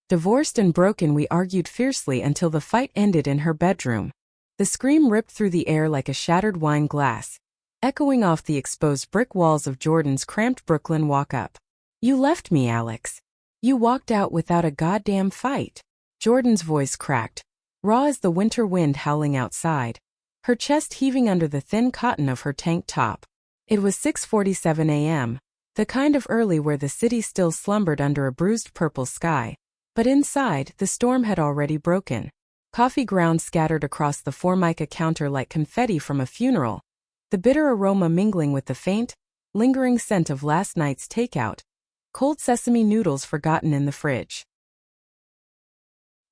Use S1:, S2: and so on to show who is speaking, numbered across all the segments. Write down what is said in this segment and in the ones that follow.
S1: Divorced and broken, we argued fiercely until the fight ended in her bedroom. The scream ripped through the air like a shattered wine glass, echoing off the exposed brick walls of Jordan's cramped Brooklyn walk-up. You left me, Alex. You walked out without a goddamn fight. Jordan's voice cracked, raw as the winter wind howling outside, her chest heaving under the thin cotton of her tank top. It was 6:47 a.m., the kind of early where the city still slumbered under a bruised purple sky. But inside, the storm had already broken. Coffee grounds scattered across the Formica counter like confetti from a funeral, the bitter aroma mingling with the faint, lingering scent of last night's takeout, cold sesame noodles forgotten in the fridge.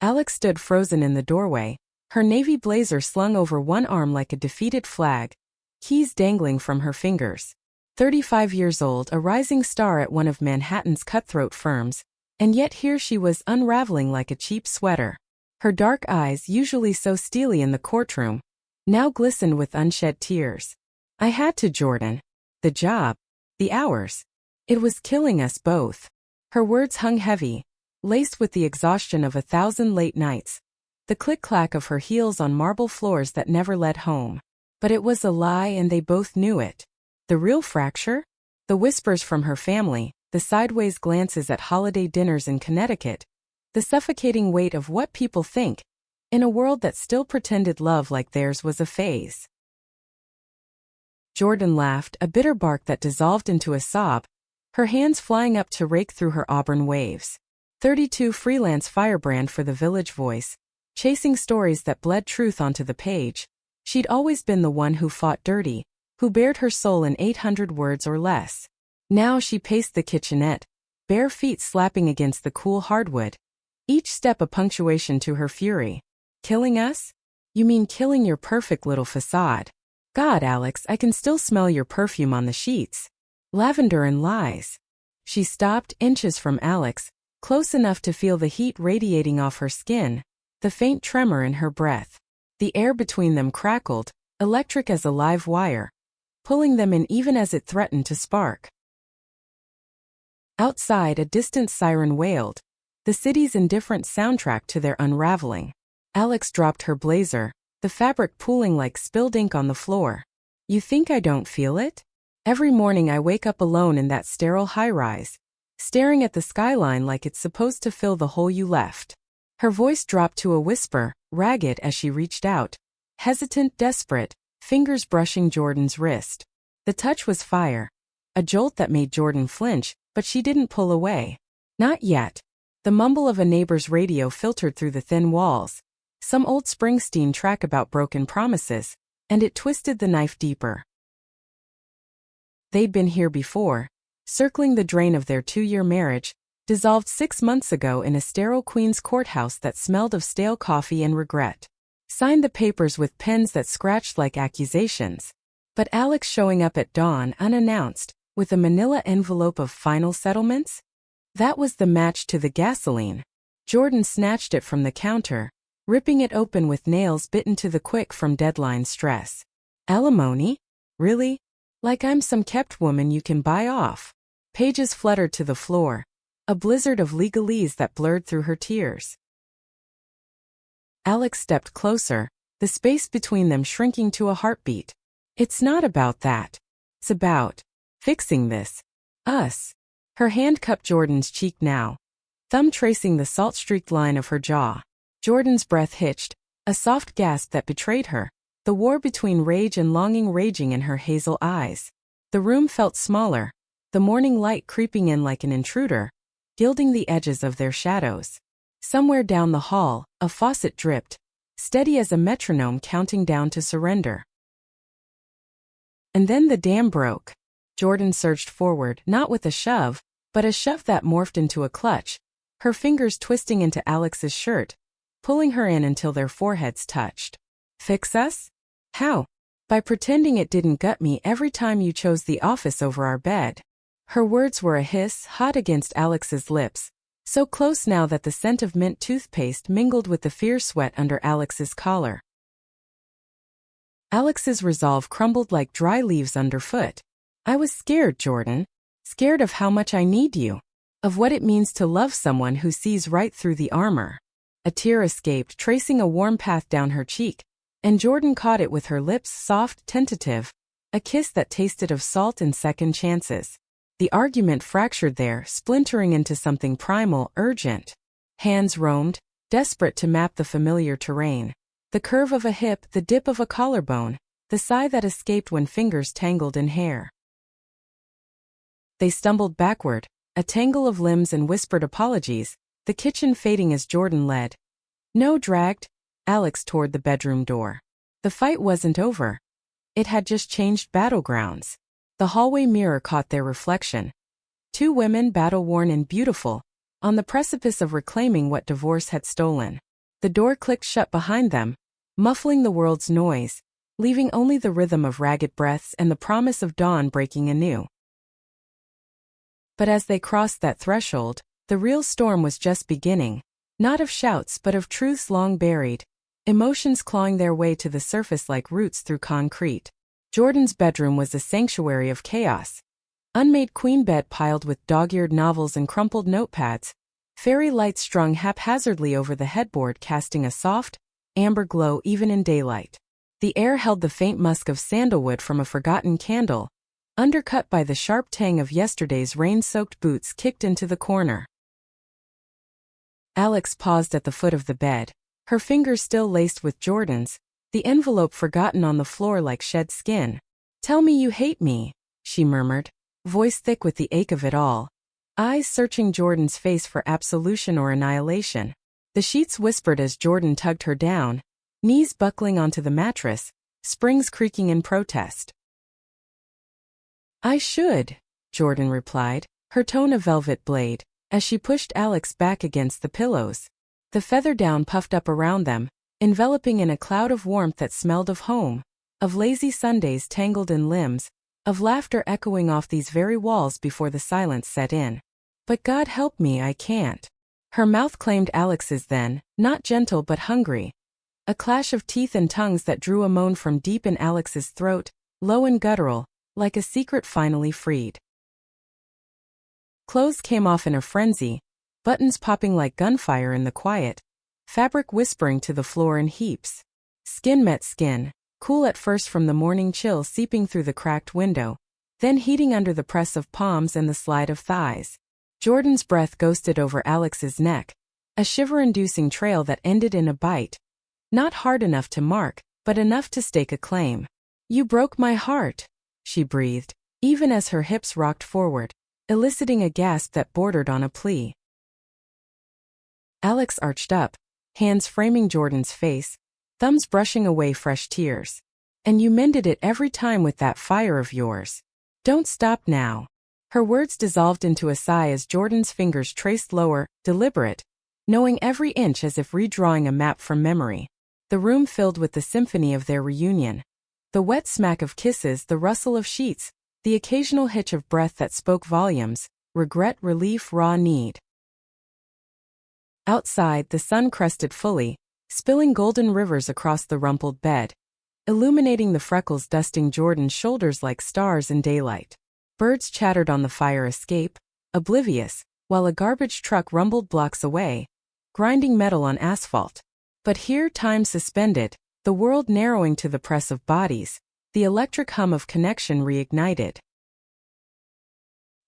S1: Alex stood frozen in the doorway, her navy blazer slung over one arm like a defeated flag, keys dangling from her fingers. 35 years old, a rising star at one of Manhattan's cutthroat firms, and yet here she was unraveling like a cheap sweater. Her dark eyes, usually so steely in the courtroom, now glistened with unshed tears. I had to, Jordan. The job. The hours. It was killing us both. Her words hung heavy, laced with the exhaustion of 1,000 late nights, the click-clack of her heels on marble floors that never led home. But it was a lie and they both knew it. The real fracture? The whispers from her family, the sideways glances at holiday dinners in Connecticut, the suffocating weight of what people think, in a world that still pretended love like theirs was a phase. Jordan laughed, a bitter bark that dissolved into a sob, her hands flying up to rake through her auburn waves. 32 freelance firebrand for the Village Voice, chasing stories that bled truth onto the page. She'd always been the one who fought dirty, who bared her soul in 800 words or less. Now she paced the kitchenette, bare feet slapping against the cool hardwood, each step a punctuation to her fury. Killing us? You mean killing your perfect little facade? God, Alex, I can still smell your perfume on the sheets. Lavender and lies. She stopped, inches from Alex, close enough to feel the heat radiating off her skin, the faint tremor in her breath. The air between them crackled, electric as a live wire, pulling them in even as it threatened to spark. Outside, a distant siren wailed, the city's indifferent soundtrack to their unraveling. Alex dropped her blazer, the fabric pooling like spilled ink on the floor. You think I don't feel it? Every morning I wake up alone in that sterile high-rise, staring at the skyline like it's supposed to fill the hole you left. Her voice dropped to a whisper, ragged as she reached out, hesitant, desperate, fingers brushing Jordan's wrist. The touch was fire, a jolt that made Jordan flinch, but she didn't pull away. Not yet. The mumble of a neighbor's radio filtered through the thin walls, some old Springsteen track about broken promises, and it twisted the knife deeper. They'd been here before, circling the drain of their 2-year marriage, dissolved 6 months ago in a sterile Queens courthouse that smelled of stale coffee and regret. Signed the papers with pens that scratched like accusations. But Alex showing up at dawn unannounced, with a manila envelope of final settlements? That was the match to the gasoline. Jordan snatched it from the counter, ripping it open with nails bitten to the quick from deadline stress. Alimony? Really? Like I'm some kept woman you can buy off. Pages fluttered to the floor, a blizzard of legalese that blurred through her tears. Alex stepped closer, the space between them shrinking to a heartbeat. It's not about that. It's about fixing this. Us. Her hand cupped Jordan's cheek now, thumb tracing the salt-streaked line of her jaw. Jordan's breath hitched, a soft gasp that betrayed her, the war between rage and longing raging in her hazel eyes. The room felt smaller, the morning light creeping in like an intruder, gilding the edges of their shadows. Somewhere down the hall, a faucet dripped, steady as a metronome counting down to surrender. And then the dam broke. Jordan surged forward, not with a shove, but a shove that morphed into a clutch, her fingers twisting into Alex's shirt, pulling her in until their foreheads touched. Fix us? How? By pretending it didn't gut me every time you chose the office over our bed. Her words were a hiss, hot against Alex's lips, so close now that the scent of mint toothpaste mingled with the fierce sweat under Alex's collar. Alex's resolve crumbled like dry leaves underfoot. I was scared, Jordan. Scared of how much I need you. of what it means to love someone who sees right through the armor. A tear escaped, tracing a warm path down her cheek, and Jordan caught it with her lips, soft, tentative, a kiss that tasted of salt and second chances. The argument fractured there, splintering into something primal, urgent. Hands roamed, desperate to map the familiar terrain. The curve of a hip, the dip of a collarbone, the sigh that escaped when fingers tangled in hair. They stumbled backward, a tangle of limbs and whispered apologies, the kitchen fading as Jordan led. No, dragged Alex toward the bedroom door. The fight wasn't over. It had just changed battlegrounds. The hallway mirror caught their reflection. Two women, battle-worn and beautiful, on the precipice of reclaiming what divorce had stolen. The door clicked shut behind them, muffling the world's noise, leaving only the rhythm of ragged breaths and the promise of dawn breaking anew. But as they crossed that threshold, the real storm was just beginning, not of shouts but of truths long buried, emotions clawing their way to the surface like roots through concrete. Jordan's bedroom was a sanctuary of chaos. Unmade queen bed piled with dog-eared novels and crumpled notepads, fairy lights strung haphazardly over the headboard casting a soft, amber glow even in daylight. The air held the faint musk of sandalwood from a forgotten candle, undercut by the sharp tang of yesterday's rain-soaked boots kicked into the corner. Alex paused at the foot of the bed, her fingers still laced with Jordan's, the envelope forgotten on the floor like shed skin. "Tell me you hate me," she murmured, voice thick with the ache of it all, eyes searching Jordan's face for absolution or annihilation. The sheets whispered as Jordan tugged her down, knees buckling onto the mattress, springs creaking in protest. "I should," Jordan replied, her tone a velvet blade, as she pushed Alex back against the pillows. The feather down puffed up around them, enveloping in a cloud of warmth that smelled of home, of lazy Sundays tangled in limbs, of laughter echoing off these very walls before the silence set in. "But God help me, I can't." Her mouth claimed Alex's then, not gentle but hungry. A clash of teeth and tongues that drew a moan from deep in Alex's throat, low and guttural, like a secret finally freed. Clothes came off in a frenzy, buttons popping like gunfire in the quiet, fabric whispering to the floor in heaps. Skin met skin, cool at first from the morning chill seeping through the cracked window, then heating under the press of palms and the slide of thighs. Jordan's breath ghosted over Alex's neck, a shiver-inducing trail that ended in a bite. Not hard enough to mark, but enough to stake a claim. "You broke my heart," she breathed, even as her hips rocked forward, eliciting a gasp that bordered on a plea. Alex arched up, hands framing Jordan's face, thumbs brushing away fresh tears. "And you mended it every time with that fire of yours. Don't stop now." Her words dissolved into a sigh as Jordan's fingers traced lower, deliberate, knowing every inch as if redrawing a map from memory. The room filled with the symphony of their reunion. The wet smack of kisses, the rustle of sheets, the occasional hitch of breath that spoke volumes, regret, relief, raw need. Outside, the sun crested fully, spilling golden rivers across the rumpled bed, illuminating the freckles dusting Jordan's shoulders like stars in daylight. Birds chattered on the fire escape, oblivious, while a garbage truck rumbled blocks away, grinding metal on asphalt. But here time suspended, the world narrowing to the press of bodies, the electric hum of connection reignited.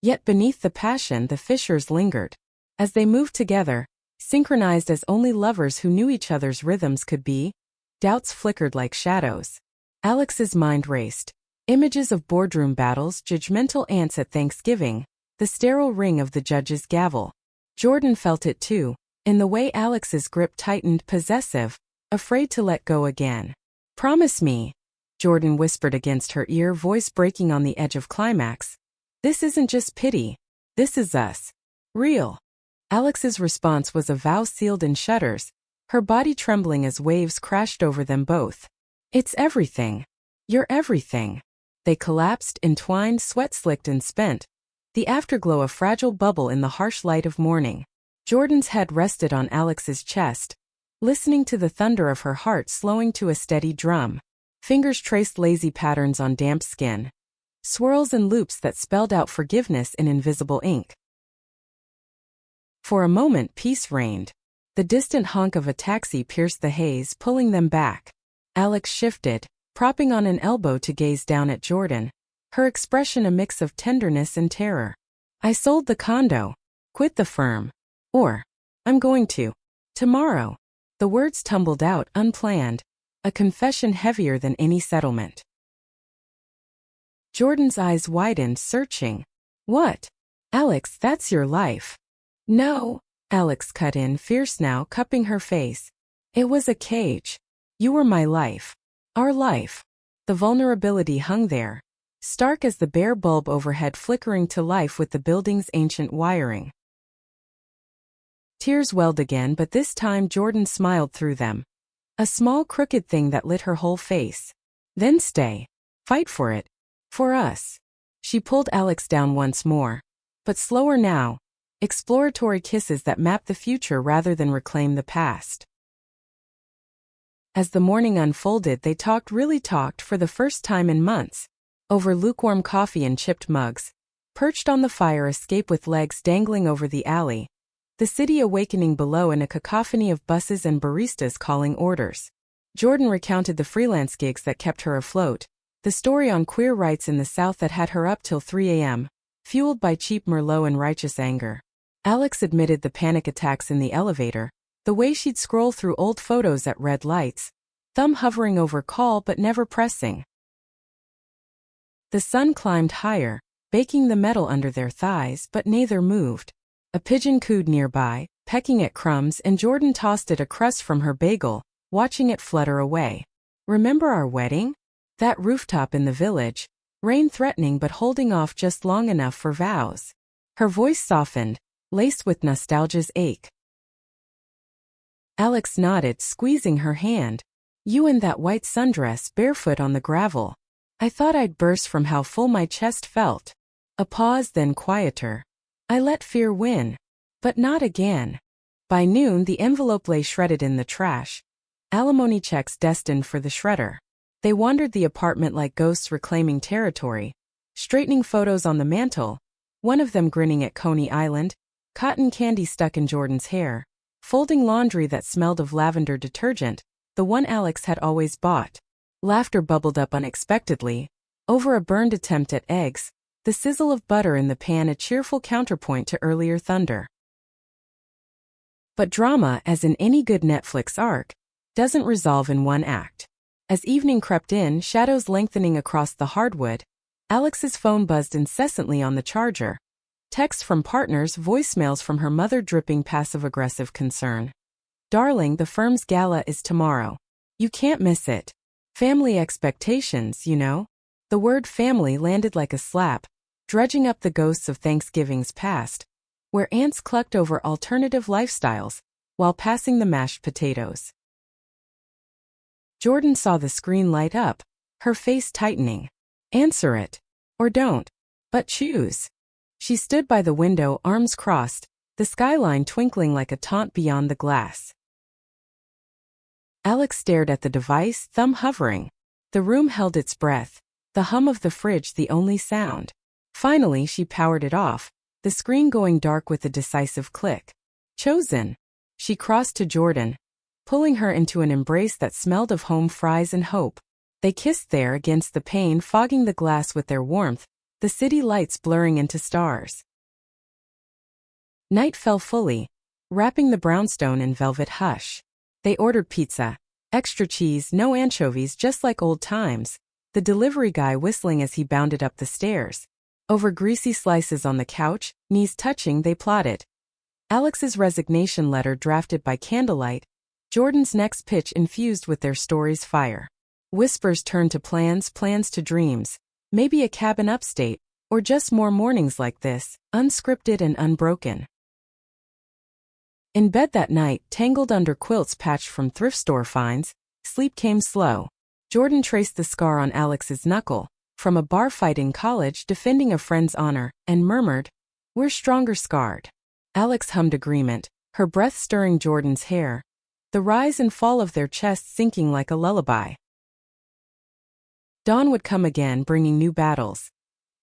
S1: Yet beneath the passion the fissures lingered. As they moved together, synchronized as only lovers who knew each other's rhythms could be, doubts flickered like shadows. Alex's mind raced. Images of boardroom battles, judgmental aunts at Thanksgiving, the sterile ring of the judge's gavel. Jordan felt it too, in the way Alex's grip tightened, possessive, afraid to let go again. "Promise me," Jordan whispered against her ear, voice breaking on the edge of climax. "This isn't just pity. This is us. Real." Alex's response was a vow sealed in shudders, her body trembling as waves crashed over them both. "It's everything. You're everything." They collapsed, entwined, sweat-slicked and spent, the afterglow a fragile bubble in the harsh light of morning. Jordan's head rested on Alex's chest, listening to the thunder of her heart slowing to a steady drum. Fingers traced lazy patterns on damp skin, swirls and loops that spelled out forgiveness in invisible ink. For a moment peace reigned. The distant honk of a taxi pierced the haze, pulling them back. Alex shifted, propping on an elbow to gaze down at Jordan, her expression a mix of tenderness and terror. I sold the condo, quit the firm, or I'm going to. Tomorrow. The words tumbled out unplanned, a confession heavier than any settlement. Jordan's eyes widened, searching. What? Alex, that's your life. No, Alex cut in, fierce now, cupping her face. It was a cage. You were my life. Our life. The vulnerability hung there, stark as the bare bulb overhead flickering to life with the building's ancient wiring. Tears welled again, but this time Jordan smiled through them. A small crooked thing that lit her whole face. Then stay. Fight for it. For us. She pulled Alex down once more. But slower now. Exploratory kisses that mapped the future rather than reclaim the past. As the morning unfolded, they really talked for the first time in months. Over lukewarm coffee and chipped mugs. Perched on the fire escape with legs dangling over the alley. The city awakening below in a cacophony of buses and baristas calling orders. Jordan recounted the freelance gigs that kept her afloat, the story on queer rights in the South that had her up till 3 a.m., fueled by cheap Merlot and righteous anger. Alex admitted the panic attacks in the elevator, the way she'd scroll through old photos at red lights, thumb hovering over call but never pressing. The sun climbed higher, baking the metal under their thighs, but neither moved. A pigeon cooed nearby, pecking at crumbs, and Jordan tossed it a crust from her bagel, watching it flutter away. Remember our wedding? That rooftop in the village, rain threatening but holding off just long enough for vows. Her voice softened, laced with nostalgia's ache. Alex nodded, squeezing her hand. You in that white sundress, barefoot on the gravel. I thought I'd burst from how full my chest felt. A pause, then quieter. I let fear win. But not again. By noon the envelope lay shredded in the trash. Alimony checks destined for the shredder. They wandered the apartment like ghosts reclaiming territory, straightening photos on the mantel, one of them grinning at Coney Island, cotton candy stuck in Jordan's hair, folding laundry that smelled of lavender detergent, the one Alex had always bought. Laughter bubbled up unexpectedly, over a burned attempt at eggs, the sizzle of butter in the pan a cheerful counterpoint to earlier thunder. But drama, as in any good Netflix arc, doesn't resolve in one act. As evening crept in, shadows lengthening across the hardwood, Alex's phone buzzed incessantly on the charger. Texts from partners, voicemails from her mother dripping passive-aggressive concern. Darling, the firm's gala is tomorrow. You can't miss it. Family expectations, you know. The word family landed like a slap, dredging up the ghosts of Thanksgivings past, where aunts clucked over alternative lifestyles, while passing the mashed potatoes. Jordan saw the screen light up, her face tightening. Answer it. Or don't. But choose. She stood by the window, arms crossed, the skyline twinkling like a taunt beyond the glass. Alex stared at the device, thumb hovering. The room held its breath, the hum of the fridge the only sound. Finally she powered it off, the screen going dark with a decisive click. Chosen. She crossed to Jordan, pulling her into an embrace that smelled of home fries and hope. They kissed there against the pane, fogging the glass with their warmth, the city lights blurring into stars. Night fell fully, wrapping the brownstone in velvet hush. They ordered pizza. Extra cheese, no anchovies, just like old times. The delivery guy whistling as he bounded up the stairs. Over greasy slices on the couch, knees touching, they plotted. Alex's resignation letter drafted by candlelight, Jordan's next pitch infused with their story's fire. Whispers turned to plans, plans to dreams, maybe a cabin upstate, or just more mornings like this, unscripted and unbroken. In bed that night, tangled under quilts patched from thrift store finds, sleep came slow. Jordan traced the scar on Alex's knuckle, from a bar fight in college defending a friend's honor, and murmured, "We're stronger scarred." Alex hummed agreement, her breath stirring Jordan's hair, the rise and fall of their chests sinking like a lullaby. Dawn would come again, bringing new battles.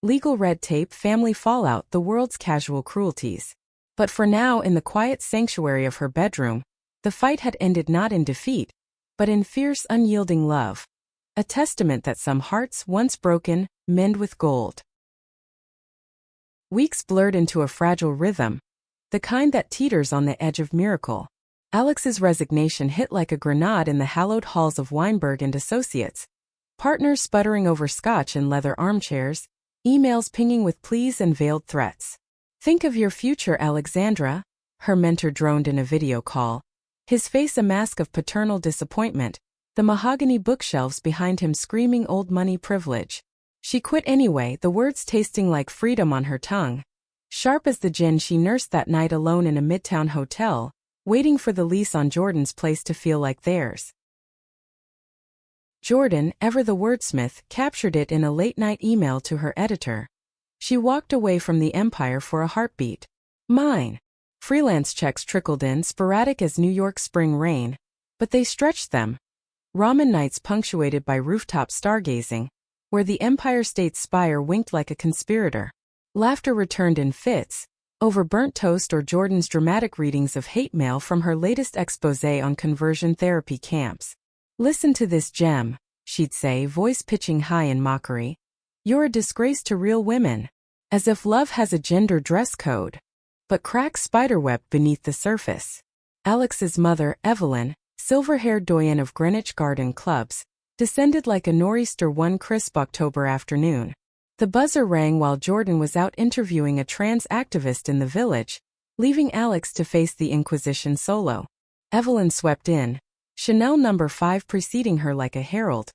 S1: Legal red tape, family fallout, the world's casual cruelties. But for now, in the quiet sanctuary of her bedroom, the fight had ended not in defeat, but in fierce, unyielding love. A testament that some hearts, once broken, mend with gold. Weeks blurred into a fragile rhythm, the kind that teeters on the edge of miracle. Alex's resignation hit like a grenade in the hallowed halls of Weinberg and Associates. Partners sputtering over scotch in leather armchairs, emails pinging with pleas and veiled threats. "Think of your future, Alexandra," her mentor droned in a video call, his face a mask of paternal disappointment, the mahogany bookshelves behind him screaming old money privilege. She quit anyway, the words tasting like freedom on her tongue. Sharp as the gin she nursed that night alone in a midtown hotel, waiting for the lease on Jordan's place to feel like theirs. Jordan, ever the wordsmith, captured it in a late-night email to her editor. She walked away from the empire for a heartbeat. Mine. Freelance checks trickled in, sporadic as New York spring rain, but they stretched them. Ramen nights punctuated by rooftop stargazing, where the Empire State's spire winked like a conspirator. Laughter returned in fits, over burnt toast or Jordan's dramatic readings of hate mail from her latest exposé on conversion therapy camps. "Listen to this gem," she'd say, voice pitching high in mockery. "You're a disgrace to real women. As if love has a gender dress code." But cracks spiderweb beneath the surface. Alex's mother, Evelyn, silver-haired doyen of Greenwich Garden clubs, descended like a nor'easter one crisp October afternoon. The buzzer rang while Jordan was out interviewing a trans activist in the village, leaving Alex to face the Inquisition solo. Evelyn swept in, Chanel No. 5 preceding her like a herald,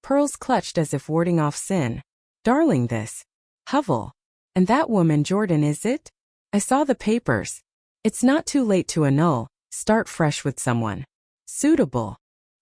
S1: pearls clutched as if warding off sin. "Darling, this. Hovel. And that woman Jordan, is it? I saw the papers. It's not too late to annul, start fresh with someone suitable."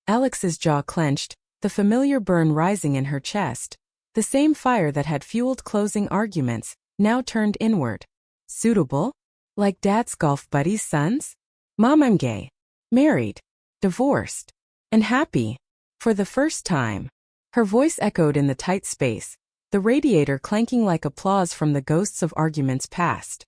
S1: Alex's jaw clenched, the familiar burn rising in her chest. The same fire that had fueled closing arguments, now turned inward. Suitable? Like Dad's golf buddy's sons? "Mom, I'm gay. Married. Divorced. And happy. For the first time." Her voice echoed in the tight space, the radiator clanking like applause from the ghosts of arguments past.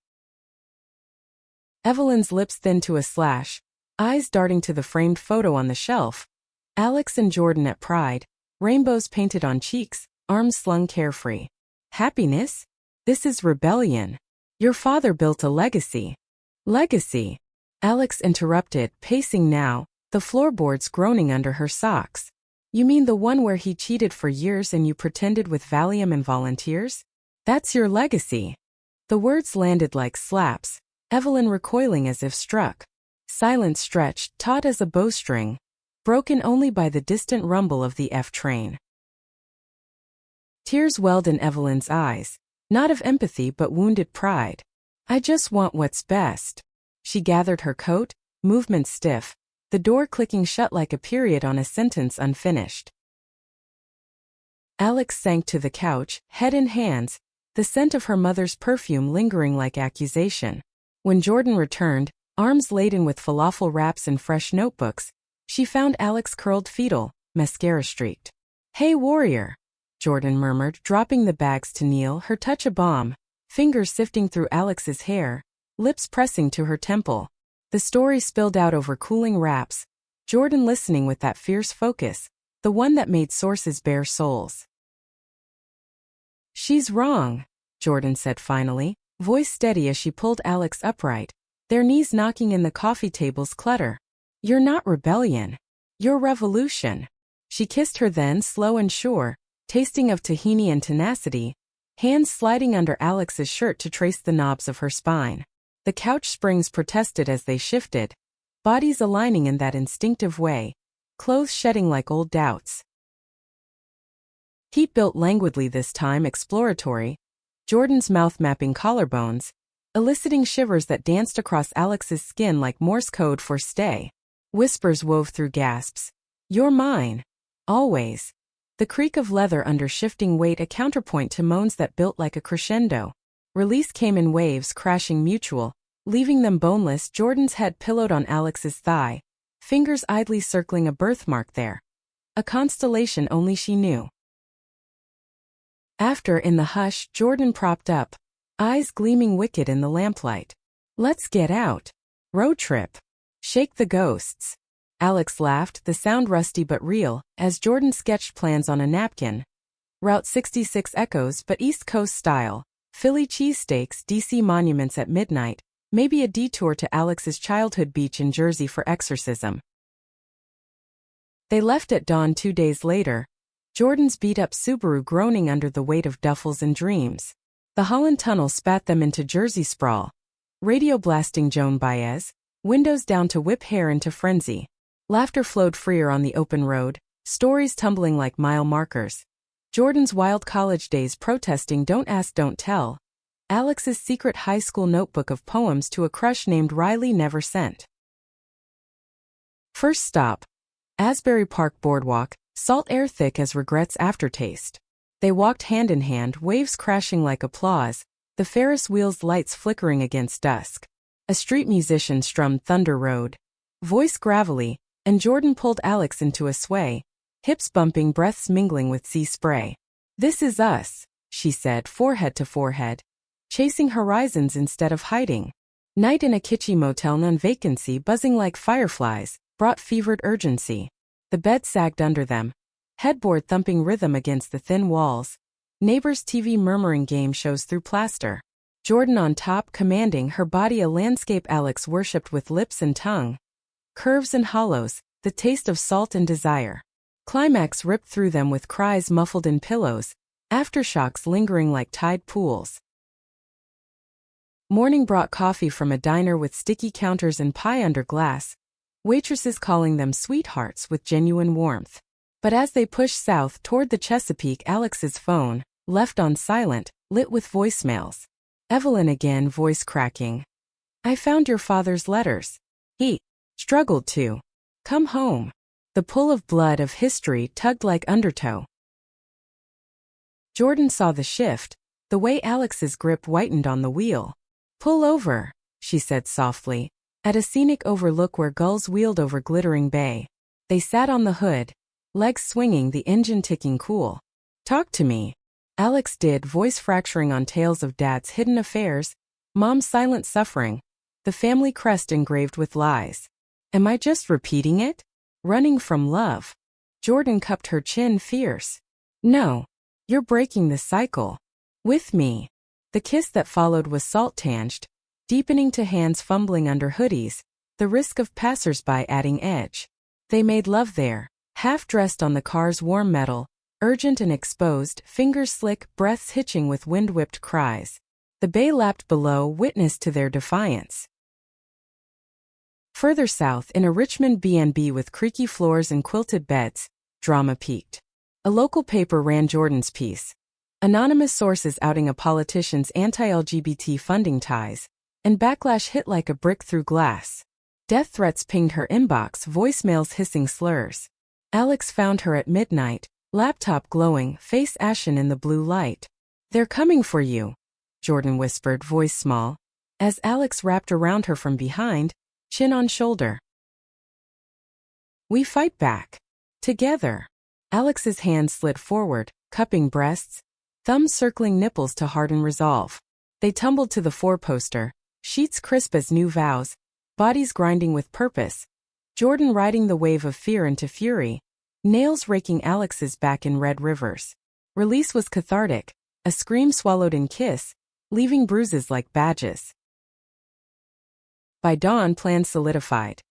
S1: Evelyn's lips thinned to a slash, eyes darting to the framed photo on the shelf. Alex and Jordan at Pride, rainbows painted on cheeks, arms slung carefree. "Happiness? This is rebellion. Your father built a legacy." "Legacy?" Alex interrupted, pacing now, the floorboards groaning under her socks. "You mean the one where he cheated for years and you pretended with Valium and volunteers? That's your legacy." The words landed like slaps, Evelyn recoiling as if struck. Silence stretched, taut as a bowstring, broken only by the distant rumble of the F train. Tears welled in Evelyn's eyes, not of empathy but wounded pride. "I just want what's best." She gathered her coat, movement stiff, the door clicking shut like a period on a sentence unfinished. Alex sank to the couch, head in hands, the scent of her mother's perfume lingering like accusation. When Jordan returned, arms laden with falafel wraps and fresh notebooks, she found Alex curled fetal, mascara streaked. "Hey warrior," Jordan murmured, dropping the bags to kneel, her touch a balm, fingers sifting through Alex's hair, lips pressing to her temple. The story spilled out over cooling wraps, Jordan listening with that fierce focus, the one that made sources bare souls. "She's wrong," Jordan said finally, voice steady as she pulled Alex upright, their knees knocking in the coffee table's clutter. "You're not rebellion. You're revolution." She kissed her then, slow and sure, tasting of tahini and tenacity, hands sliding under Alex's shirt to trace the knobs of her spine. The couch springs protested as they shifted, bodies aligning in that instinctive way, clothes shedding like old doubts. Heat built languidly this time, exploratory, Jordan's mouth mapping collarbones, eliciting shivers that danced across Alex's skin like Morse code for stay. Whispers wove through gasps. "You're mine. Always." The creak of leather under shifting weight, a counterpoint to moans that built like a crescendo. Release came in waves, crashing mutual, leaving them boneless, Jordan's head pillowed on Alex's thigh, fingers idly circling a birthmark there. A constellation only she knew. After, in the hush, Jordan propped up, eyes gleaming wicked in the lamplight. Let's get out. Road trip. Shake the ghosts. Alex laughed, the sound rusty but real, as Jordan sketched plans on a napkin. Route 66 echoes but East Coast style. Philly cheesesteaks, DC monuments at midnight, maybe a detour to Alex's childhood beach in Jersey for exorcism. They left at dawn 2 days later, Jordan's beat-up Subaru groaning under the weight of duffels and dreams. The Holland Tunnel spat them into Jersey sprawl. Radio blasting Joan Baez, windows down to whip hair into frenzy. Laughter flowed freer on the open road, stories tumbling like mile markers. Jordan's wild college days protesting don't ask don't tell. Alex's secret high school notebook of poems to a crush named Riley never sent. First stop. Asbury Park Boardwalk, salt air thick as regret's aftertaste. They walked hand in hand, waves crashing like applause, the Ferris wheel's lights flickering against dusk. A street musician strummed Thunder Road. Voice gravelly, and Jordan pulled Alex into a sway, hips bumping, breaths mingling with sea spray. This is us, she said, forehead to forehead. Chasing horizons instead of hiding. Night in a kitschy motel, non-vacancy buzzing like fireflies, brought fevered urgency. The bed sagged under them. Headboard thumping rhythm against the thin walls. Neighbors' TV murmuring game shows through plaster. Jordan on top, commanding, her body a landscape Alex worshipped with lips and tongue. Curves and hollows, the taste of salt and desire. Climax ripped through them with cries muffled in pillows, aftershocks lingering like tide pools. Morning brought coffee from a diner with sticky counters and pie under glass, waitresses calling them sweethearts with genuine warmth. But as they pushed south toward the Chesapeake, Alex's phone, left on silent, lit with voicemails. Evelyn again, voice cracking. I found your father's letters. He struggled to come home. The pull of blood of history tugged like undertow. Jordan saw the shift, the way Alex's grip whitened on the wheel. Pull over, she said softly, at a scenic overlook where gulls wheeled over glittering bay. They sat on the hood, legs swinging, the engine ticking cool. Talk to me. Alex did, voice fracturing on tales of dad's hidden affairs, mom's silent suffering, the family crest engraved with lies. Am I just repeating it? Running from love? Jordan cupped her chin fierce. No. You're breaking the cycle. With me. The kiss that followed was salt-tanged, deepening to hands fumbling under hoodies, the risk of passers-by adding edge. They made love there, half-dressed on the car's warm metal, urgent and exposed, fingers slick, breaths hitching with wind-whipped cries. The bay lapped below, witness to their defiance. Further south, in a Richmond B&B with creaky floors and quilted beds, drama peaked. A local paper ran Jordan's piece. Anonymous sources outing a politician's anti-LGBT funding ties, and backlash hit like a brick through glass. Death threats pinged her inbox, voicemails hissing slurs. Alex found her at midnight, laptop glowing, face ashen in the blue light. They're coming for you, Jordan whispered, voice small, as Alex wrapped around her from behind, chin on shoulder. We fight back. Together. Alex's hand slid forward, cupping breasts, thumbs circling nipples to harden resolve. They tumbled to the four-poster, sheets crisp as new vows, bodies grinding with purpose. Jordan riding the wave of fear into fury, nails raking Alex's back in red rivers. Release was cathartic, a scream swallowed in kiss, leaving bruises like badges. By dawn, plans solidified.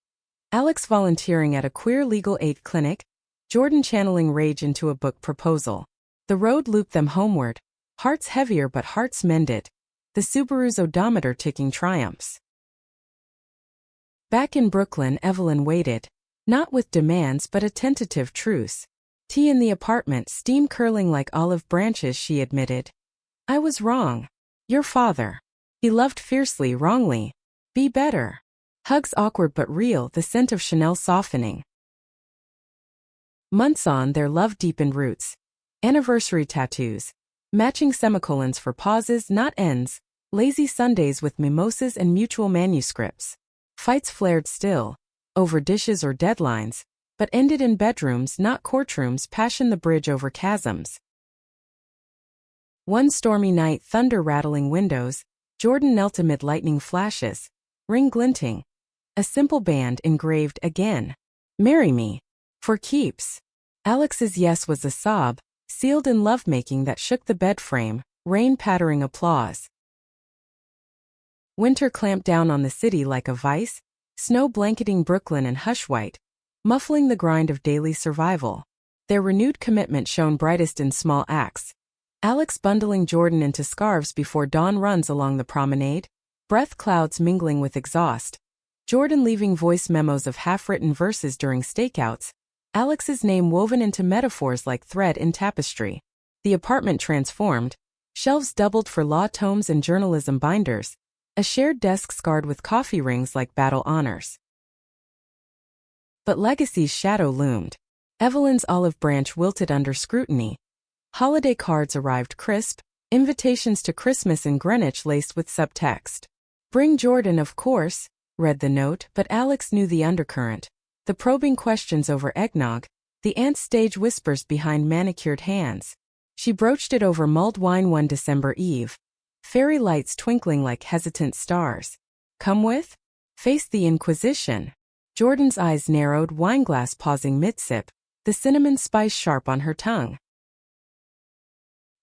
S1: Alex volunteering at a queer legal aid clinic, Jordan channeling rage into a book proposal. The road looped them homeward, hearts heavier but hearts mended, the Subaru's odometer ticking triumphs. Back in Brooklyn, Evelyn waited, not with demands but a tentative truce. Tea in the apartment, steam curling like olive branches, she admitted. I was wrong. Your father. He loved fiercely, wrongly. Be better. Hugs awkward but real, the scent of Chanel softening. Months on, their love deepened roots. Anniversary tattoos. Matching semicolons for pauses, not ends. Lazy Sundays with mimosas and mutual manuscripts. Fights flared still, over dishes or deadlines, but ended in bedrooms, not courtrooms, passion the bridge over chasms. One stormy night, thunder rattling windows, Jordan knelt amid lightning flashes, ring glinting. A simple band engraved again. Marry me. For keeps. Alex's yes was a sob, sealed in lovemaking that shook the bed frame, rain pattering applause. Winter clamped down on the city like a vice, snow blanketing Brooklyn and Hushwhite, muffling the grind of daily survival. Their renewed commitment shone brightest in small acts. Alex bundling Jordan into scarves before dawn runs along the promenade, breath clouds mingling with exhaust. Jordan leaving voice memos of half-written verses during stakeouts, Alex's name woven into metaphors like thread in tapestry. The apartment transformed, shelves doubled for law tomes and journalism binders, a shared desk scarred with coffee rings like battle honors. But legacy's shadow loomed. Evelyn's olive branch wilted under scrutiny. Holiday cards arrived crisp, invitations to Christmas in Greenwich laced with subtext. Bring Jordan, of course, read the note, but Alex knew the undercurrent. The probing questions over eggnog, the aunt's stage whispers behind manicured hands. She broached it over mulled wine one December eve. Fairy lights twinkling like hesitant stars. Come with? Face the Inquisition. Jordan's eyes narrowed, wineglass pausing mid-sip, the cinnamon spice sharp on her tongue.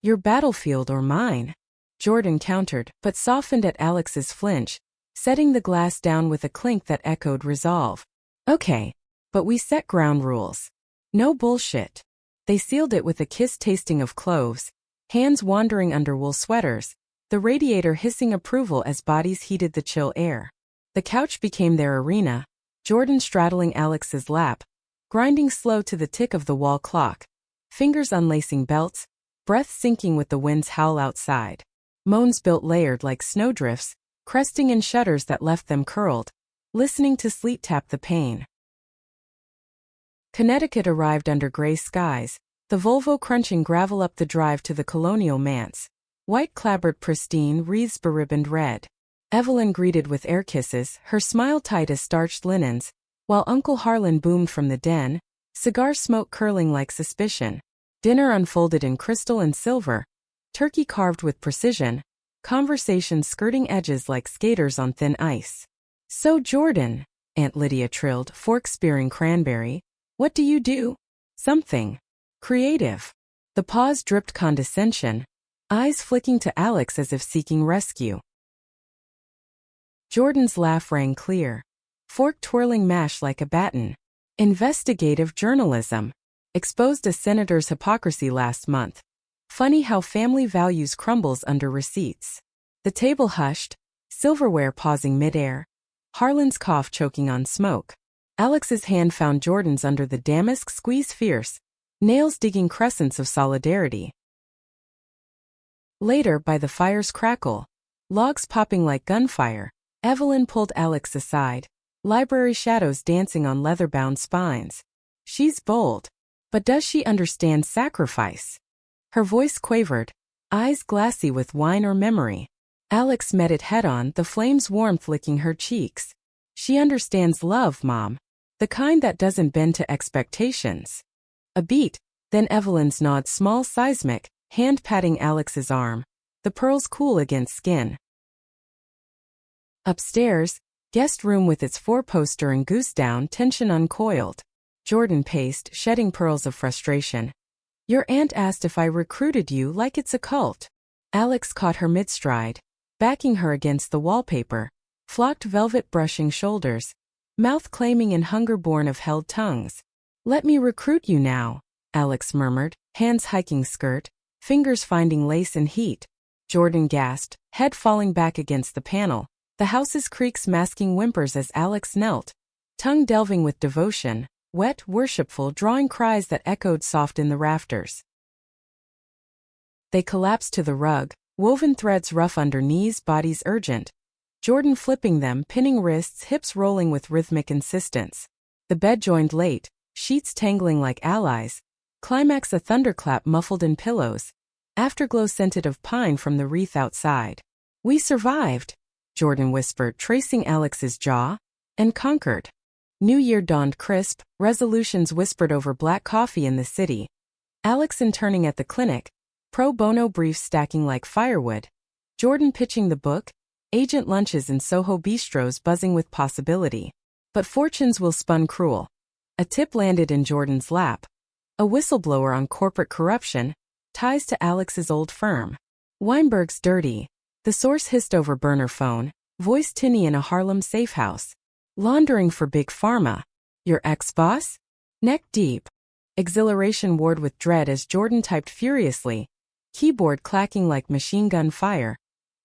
S1: Your battlefield or mine? Jordan countered, but softened at Alex's flinch, setting the glass down with a clink that echoed resolve. Okay, but we set ground rules. No bullshit. They sealed it with a kiss tasting of cloves, hands wandering under wool sweaters, the radiator hissing approval as bodies heated the chill air. The couch became their arena, Jordan straddling Alex's lap, grinding slow to the tick of the wall clock, fingers unlacing belts, breath sinking with the wind's howl outside. Moans built layered like snowdrifts, cresting in shudders that left them curled, listening to sleet tap the pain. Connecticut arrived under gray skies, the Volvo crunching gravel up the drive to the colonial manse. White clabbered pristine, wreaths beribboned red. Evelyn greeted with air kisses, her smile tight as starched linens, while Uncle Harlan boomed from the den, cigar smoke curling like suspicion. Dinner unfolded in crystal and silver, turkey carved with precision, conversations skirting edges like skaters on thin ice. So Jordan, Aunt Lydia trilled, fork spearing cranberry, what do you do? Something creative. The pause dripped condescension, eyes flicking to Alex as if seeking rescue. Jordan's laugh rang clear, fork twirling mash like a baton. Investigative journalism. Exposed a senator's hypocrisy last month. Funny how family values crumbles under receipts. The table hushed, silverware pausing midair, Harlan's cough choking on smoke. Alex's hand found Jordan's under the damask squeeze fierce, nails digging crescents of solidarity. Later, by the fire's crackle, logs popping like gunfire, Evelyn pulled Alex aside, library shadows dancing on leather-bound spines. She's bold. But does she understand sacrifice? Her voice quavered, eyes glassy with wine or memory. Alex met it head-on, the flame's warmth licking her cheeks. She understands love, Mom. The kind that doesn't bend to expectations. A beat, then Evelyn's nod, small seismic, hand patting Alex's arm, the pearls cool against skin. Upstairs, guest room with its four-poster and goose down, tension uncoiled. Jordan paced, shedding pearls of frustration. Your aunt asked if I recruited you like it's a cult. Alex caught her mid-stride, backing her against the wallpaper, flocked velvet brushing shoulders, mouth claiming in hunger born of held tongues. Let me recruit you now, Alex murmured, hands hiking skirt, fingers finding lace and heat. Jordan gasped, head falling back against the panel, the house's creaks masking whimpers as Alex knelt, tongue delving with devotion, wet, worshipful, drawing cries that echoed soft in the rafters. They collapsed to the rug, woven threads rough under knees, bodies urgent. Jordan flipping them, pinning wrists, hips rolling with rhythmic insistence. The bed joined late, sheets tangling like allies. Climax a thunderclap muffled in pillows. Afterglow scented of pine from the wreath outside. We survived, Jordan whispered, tracing Alex's jaw, and conquered. New Year dawned crisp, resolutions whispered over black coffee in the city. Alex interning at the clinic, pro bono briefs stacking like firewood. Jordan pitching the book, agent lunches in Soho bistros buzzing with possibility. But fortunes will spun cruel. A tip landed in Jordan's lap. A whistleblower on corporate corruption, ties to Alex's old firm. Weinberg's dirty. The source hissed over burner phone, voice tinny in a Harlem safe house. Laundering for Big Pharma. Your ex-boss? Neck deep. Exhilaration warred with dread as Jordan typed furiously. Keyboard clacking like machine gun fire.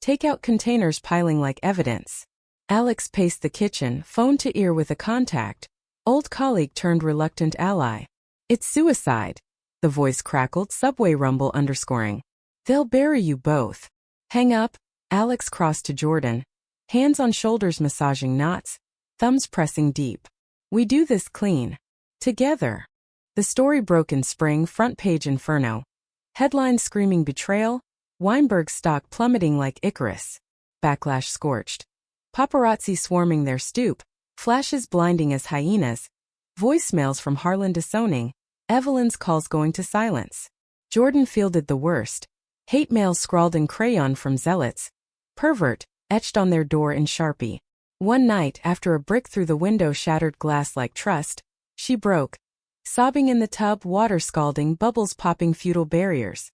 S1: Takeout containers piling like evidence. Alex paced the kitchen, phone to ear with a contact. Old colleague turned reluctant ally. It's suicide. The voice crackled, subway rumble underscoring. They'll bury you both. Hang up. Alex crossed to Jordan. Hands on shoulders massaging knots. Thumbs pressing deep. We do this clean. Together. The story broke in spring, front page inferno. Headlines screaming betrayal. Weinberg's stock plummeting like Icarus. Backlash scorched. Paparazzi swarming their stoop. Flashes blinding as hyenas. Voicemails from Harlan disowning. Evelyn's calls going to silence. Jordan fielded the worst. Hate mail scrawled in crayon from zealots. Pervert, etched on their door in Sharpie. One night, after a brick through the window shattered glass like trust, she broke. Sobbing in the tub, water scalding, bubbles popping futile barriers.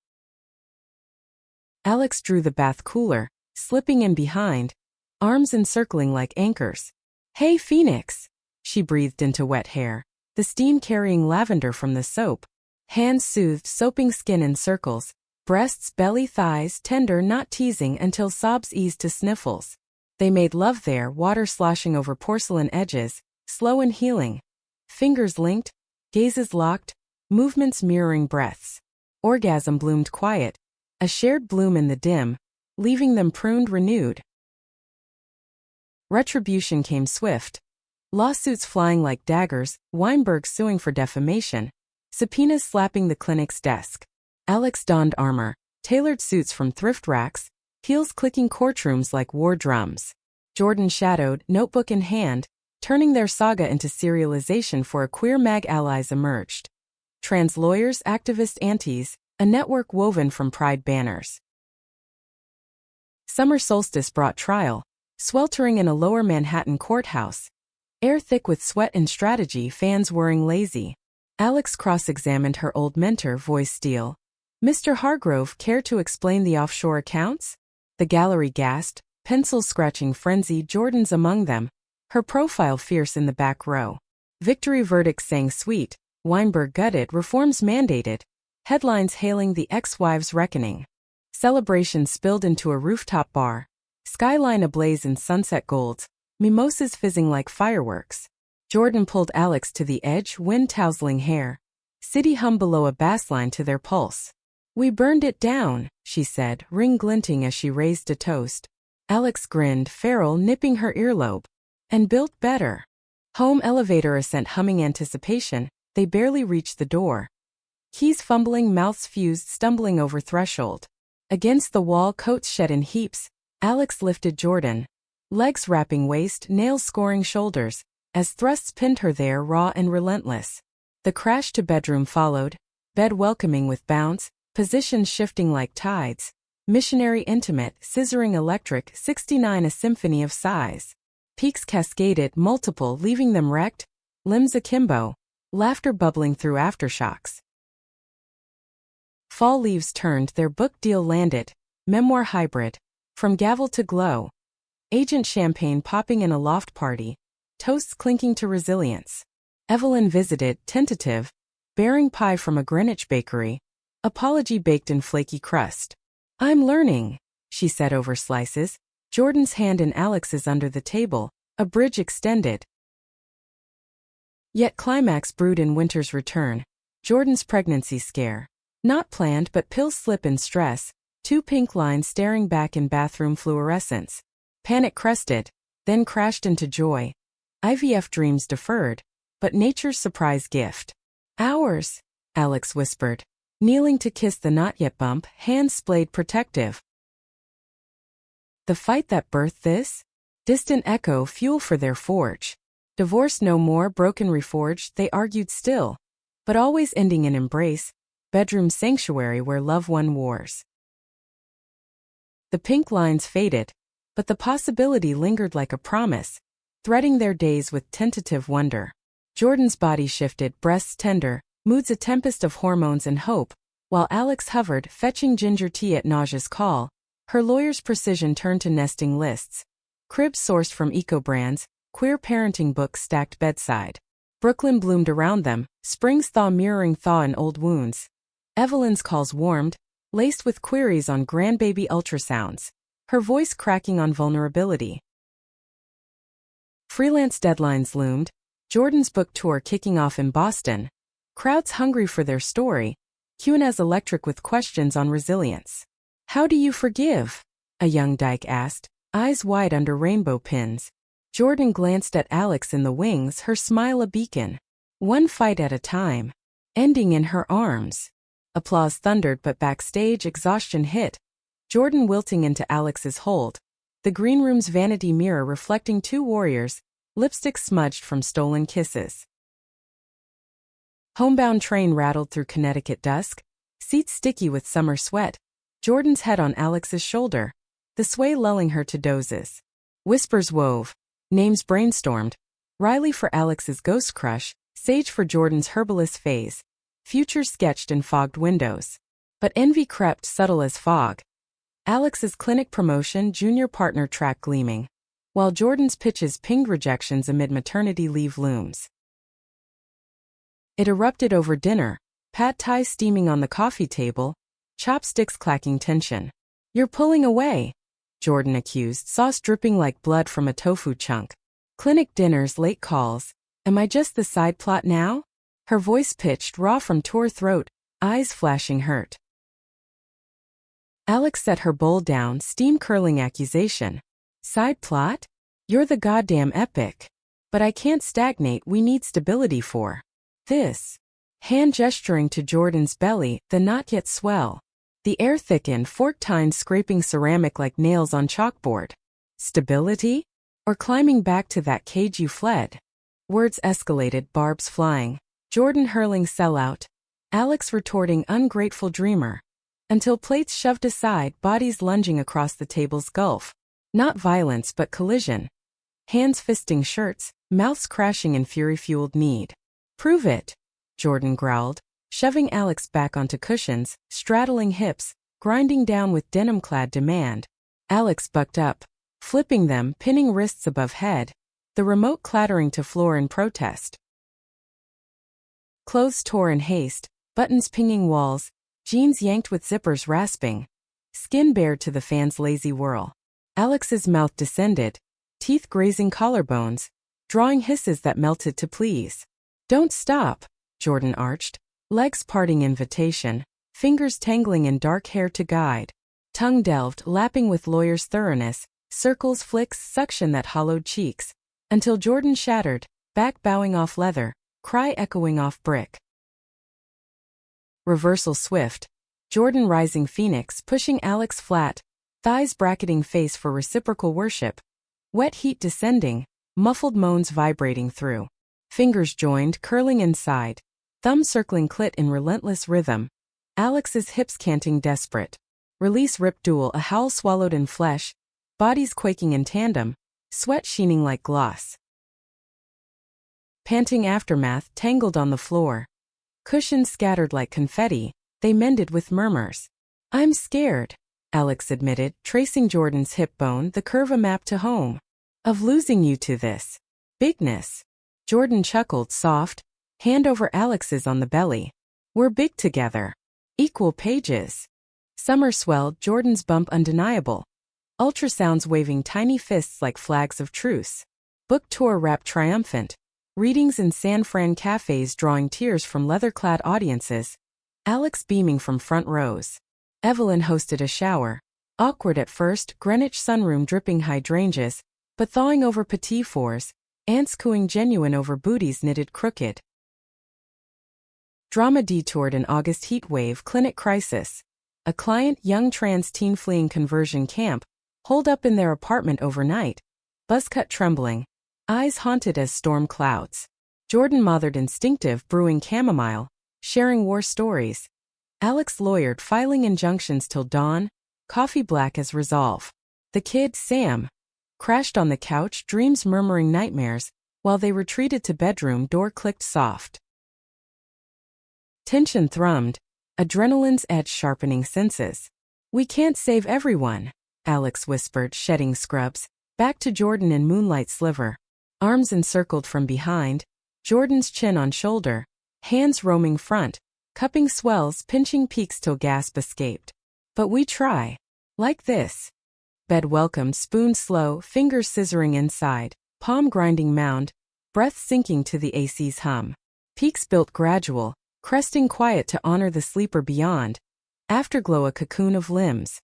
S1: Alex drew the bath cooler, slipping in behind, arms encircling like anchors. Hey, Phoenix! She breathed into wet hair, the steam carrying lavender from the soap. Hands soothed, soaping skin in circles. Breasts, belly, thighs, tender, not teasing until sobs eased to sniffles. They made love there, water sloshing over porcelain edges, slow and healing. Fingers linked, gazes locked, movements mirroring breaths. Orgasm bloomed quiet, a shared bloom in the dim, leaving them pruned, renewed. Retribution came swift. Lawsuits flying like daggers, Weinberg suing for defamation. Subpoenas slapping the clinic's desk. Alex donned armor, tailored suits from thrift racks, heels clicking courtrooms like war drums. Jordan shadowed, notebook in hand, turning their saga into serialization for a queer mag allies emerged. Trans lawyers, activist aunties, a network woven from pride banners. Summer solstice brought trial, sweltering in a lower Manhattan courthouse. Air thick with sweat and strategy, fans whirring lazy. Alex cross-examined her old mentor, voice steel. Mr. Hargrove, care to explain the offshore accounts? The gallery gasped, pencils scratching frenzy, Jordan's among them, her profile fierce in the back row. Victory verdicts sang sweet, Weinberg gutted, reforms mandated, headlines hailing the ex-wives' reckoning. Celebration spilled into a rooftop bar, skyline ablaze in sunset golds, mimosas fizzing like fireworks. Jordan pulled Alex to the edge, wind tousling hair. City hum below a bassline to their pulse. We burned it down, she said, ring glinting as she raised a toast. Alex grinned, feral, nipping her earlobe. And built better. Home elevator ascent humming anticipation, they barely reached the door. Keys fumbling, mouths fused, stumbling over threshold. Against the wall, coats shed in heaps, Alex lifted Jordan. Legs wrapping waist, nails scoring shoulders, as thrusts pinned her there, raw and relentless. The crash to bedroom followed, bed welcoming with bounce, positions shifting like tides. Missionary intimate, scissoring electric, 69 a symphony of sighs. Peaks cascaded, multiple, leaving them wrecked, limbs akimbo, laughter bubbling through aftershocks. Fall leaves turned, their book deal landed, memoir hybrid, from gavel to glow. Agent champagne popping in a loft party, toasts clinking to resilience. Evelyn visited, tentative, bearing pie from a Greenwich bakery, apology baked in flaky crust. I'm learning, she said over slices, Jordan's hand in Alex's under the table, a bridge extended. Yet climax brewed in winter's return, Jordan's pregnancy scare. Not planned but pill slip in stress, two pink lines staring back in bathroom fluorescence. Panic crested, then crashed into joy. IVF dreams deferred, but nature's surprise gift. Ours, Alex whispered, kneeling to kiss the not yet bump, hands splayed protective. The fight that birthed this? Distant echo, fuel for their forge. Divorce no more, broken reforged, they argued still, but always ending in embrace, bedroom sanctuary where love won wars. The pink lines faded, but the possibility lingered like a promise, threading their days with tentative wonder. Jordan's body shifted, breasts tender, moods a tempest of hormones and hope, while Alex hovered, fetching ginger tea at nausea's call. Her lawyer's precision turned to nesting lists. Cribs sourced from eco-brands, queer parenting books stacked bedside. Brooklyn bloomed around them, spring's thaw mirroring thaw in old wounds. Evelyn's calls warmed, laced with queries on grandbaby ultrasounds, her voice cracking on vulnerability. Freelance deadlines loomed, Jordan's book tour kicking off in Boston. Crowds hungry for their story, Q&A's electric with questions on resilience. "How do you forgive?" a young dyke asked, eyes wide under rainbow pins. Jordan glanced at Alex in the wings, her smile a beacon. "One fight at a time." Ending in her arms. Applause thundered, but backstage exhaustion hit, Jordan wilting into Alex's hold. The green room's vanity mirror reflecting two warriors, lipstick smudged from stolen kisses. Homebound train rattled through Connecticut dusk, seats sticky with summer sweat. Jordan's head on Alex's shoulder, the sway lulling her to dozes. Whispers wove, names brainstormed. Riley for Alex's ghost crush, Sage for Jordan's herbalist phase. Futures sketched in fogged windows. But envy crept, subtle as fog. Alex's clinic promotion, junior partner track gleaming, while Jordan's pitches pinged rejections amid maternity leave looms. It erupted over dinner, pad thai steaming on the coffee table, chopsticks clacking tension. "You're pulling away," Jordan accused, sauce dripping like blood from a tofu chunk. Clinic dinners, late calls. "Am I just the side plot now?" Her voice pitched, raw from tore throat, eyes flashing hurt. Alex set her bowl down, steam-curling accusation. "Side plot? You're the goddamn epic. But I can't stagnate, we need stability for this." Hand gesturing to Jordan's belly, the not yet swell. The air thickened, fork tines scraping ceramic like nails on chalkboard. "Stability? Or climbing back to that cage you fled?" Words escalated, barbs flying. Jordan hurling sellout. Alex retorting ungrateful dreamer. Until plates shoved aside, bodies lunging across the table's gulf. Not violence but collision. Hands fisting shirts, mouths crashing in fury-fueled need. "Prove it," Jordan growled, shoving Alex back onto cushions, straddling hips, grinding down with denim-clad demand. Alex bucked up, flipping them, pinning wrists above head, the remote clattering to floor in protest. Clothes tore in haste, buttons pinging walls, jeans yanked with zippers rasping, skin bared to the fan's lazy whirl. Alex's mouth descended, teeth grazing collarbones, drawing hisses that melted to please. "Don't stop," Jordan arched, legs parting invitation, fingers tangling in dark hair to guide. Tongue delved, lapping with lawyer's thoroughness, circles, flicks, suction that hollowed cheeks, until Jordan shattered, back bowing off leather, cry echoing off brick. Reversal swift, Jordan rising phoenix, pushing Alex flat, thighs bracketing face for reciprocal worship. Wet heat descending, muffled moans vibrating through. Fingers joined, curling inside, thumb circling clit in relentless rhythm. Alex's hips canting desperate. Release rip duel, a howl swallowed in flesh, bodies quaking in tandem, sweat sheening like gloss. Panting aftermath tangled on the floor. Cushions scattered like confetti, they mended with murmurs. "I'm scared," Alex admitted, tracing Jordan's hip bone, the curve a map to home. "Of losing you to this bigness." Jordan chuckled, soft, hand over Alex's on the belly. "We're big together. Equal pages." Summer swelled, Jordan's bump undeniable. Ultrasounds waving tiny fists like flags of truce. Book tour wrapped triumphant. Readings in San Fran cafes drawing tears from leather-clad audiences. Alex beaming from front rows. Evelyn hosted a shower. Awkward at first, Greenwich sunroom dripping hydrangeas, but thawing over petit fours, ants cooing genuine over booties knitted crooked. Drama detoured an August heat wave, clinic crisis. A client, young trans teen fleeing conversion camp, holed up in their apartment overnight. Buzzcut trembling, eyes haunted as storm clouds. Jordan mothered instinctive, brewing chamomile, sharing war stories. Alex lawyered, filing injunctions till dawn, coffee black as resolve. The kid, Sam, crashed on the couch, dreams murmuring nightmares, while they retreated to bedroom, door clicked soft. Tension thrummed, adrenaline's edge sharpening senses. "We can't save everyone," Alex whispered, shedding scrubs, back to Jordan in moonlight sliver. Arms encircled from behind, Jordan's chin on shoulder, hands roaming front, cupping swells, pinching peaks till gasp escaped. "But we try. Like this." Bed welcomed, spoon slow, fingers scissoring inside, palm grinding mound, breath sinking to the AC's hum. Peaks built gradual, cresting quiet to honor the sleeper beyond. Afterglow a cocoon of limbs.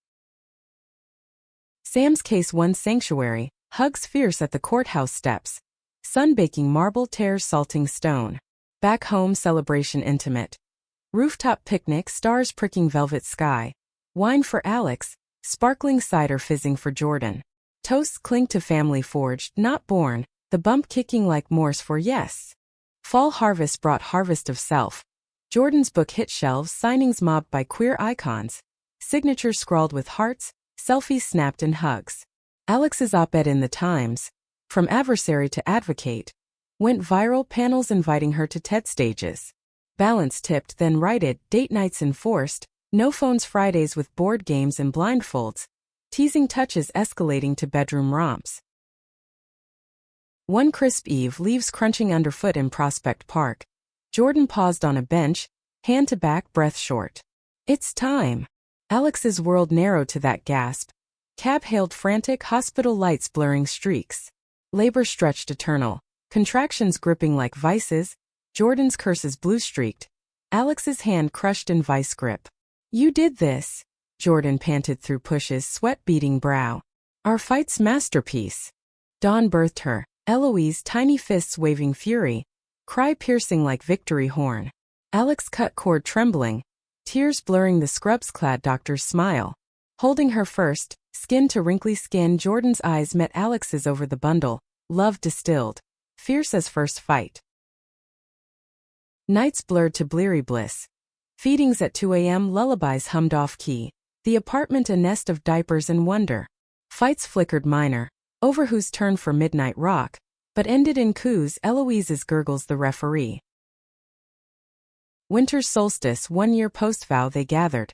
S1: Sam's case one sanctuary, hugs fierce at the courthouse steps. Sun baking marble, tears salting stone. Back home celebration intimate. Rooftop picnic, stars pricking velvet sky. Wine for Alex, sparkling cider fizzing for Jordan. Toasts clink to family forged, not born, the bump kicking like Morse for yes. Fall harvest brought harvest of self. Jordan's book hit shelves, signings mobbed by queer icons. Signatures scrawled with hearts, selfies snapped in hugs. Alex's op-ed in the Times, from adversary to advocate, went viral, panels inviting her to TED stages. Balance tipped, then righted, date nights enforced, no phones Fridays with board games and blindfolds, teasing touches escalating to bedroom romps. One crisp eve, leaves crunching underfoot in Prospect Park. Jordan paused on a bench, hand to back, breath short. "It's time." Alex's world narrowed to that gasp. Cab hailed frantic, hospital lights blurring streaks. Labor stretched eternal, contractions gripping like vices, Jordan's curses blue-streaked. Alex's hand crushed in vice grip. "You did this," Jordan panted through pushes, sweat beading brow. "Our fight's masterpiece." Dawn birthed her, Eloise, tiny fists waving fury, cry piercing like victory horn. Alex cut cord trembling, tears blurring the scrubs-clad doctor's smile. Holding her first, skin to wrinkly skin, Jordan's eyes met Alex's over the bundle, love distilled, fierce as first fight. Nights blurred to bleary bliss. Feedings at 2 a.m., lullabies hummed off-key. The apartment a nest of diapers and wonder. Fights flickered minor, over whose turn for midnight rock, but ended in coos, Eloise's gurgles the referee. Winter's solstice, 1 year post-vow they gathered.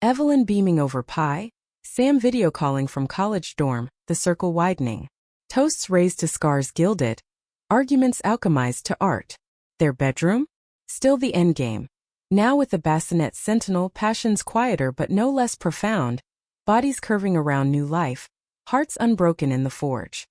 S1: Evelyn beaming over pie, Sam video calling from college dorm, the circle widening. Toasts raised to scars gilded, arguments alchemized to art. Their bedroom? Still the endgame. Now with the bassinet sentinel, passions quieter but no less profound, bodies curving around new life, hearts unbroken in the forge.